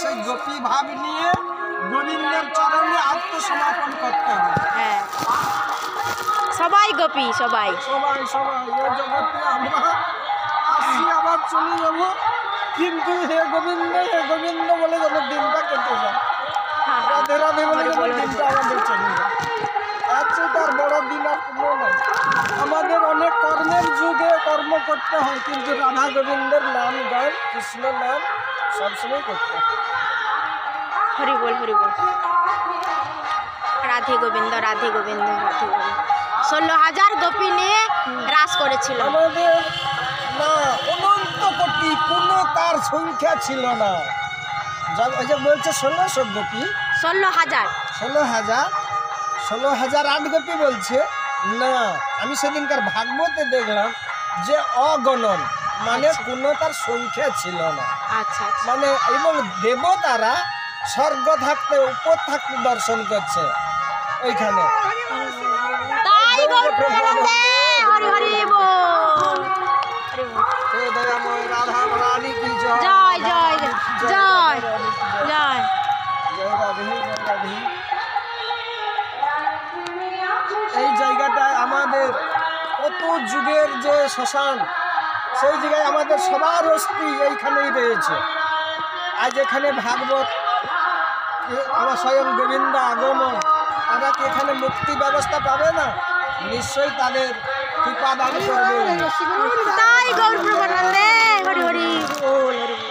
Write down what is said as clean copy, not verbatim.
সেই গোপী ভাব নিয়ে গোবিন্দের চরণে আত্মসমর্পণ করতে হবে। হ্যাঁ, সবাই গোপী, সবাই সবাই সবাই এই জগতে আমরা আসি আবার চলে যাবো, কিন্তু হে গোবিন্দ বলে যেন দিনটা কেটে যায়, রাধে রাধে বলে যেন দিনটা আমাদের চলে যায়। আজকে তার বড় দিন আর কোনো নাই। আমাদের অনেক কর্মের যুগে কর্ম করতে হয়, কিন্তু রাধা গোবিন্দের নাম গান, কৃষ্ণ নাম সবসময় করতে হয়। হরি বল, হরি বল। রাধে গোবিন্দ, রাধে গোবিন্দ, রাধে গোবিন্দ। 16,000 গোপী নিয়ে রাস করেছিল। আমাদের না অনন্ত কোটি, কোনো তার সংখ্যা ছিল না। ওই যে বলছে 1600 গোপী, 16,000 16,008 গোপী বলছে না। আমি সেদিনকার ভাগবতে দেখলাম যে অগণন, মানে কোনো তার সংখ্যা ছিল না। আচ্ছা আচ্ছা। মানে এবং দেবতারা স্বর্গ থাকতে উপর থাকতে দর্শন করছে ওইখানে। তাই গল্প বলতে হরি হরি বল। হরি বল। হে দয়াময় রাধা রানী কি জয়, জয় জয় জয় জয়। জয় রাধে, জয় রাধে। এই জায়গাটায় আমাদের কত যুগের যে শ্মশান, সেই জায়গায় আমাদের সবার অস্থি এইখানেই রয়েছে। আজ এখানে ভাগবত, আমার স্বয়ং গোবিন্দ আগমন, তারা কি এখানে মুক্তি ব্যবস্থা পাবে না? নিশ্চয়ই তাদের কৃপা দান করবে। তাই গৌর প্রেমানন্দে হরি হরি বল, হরি বল।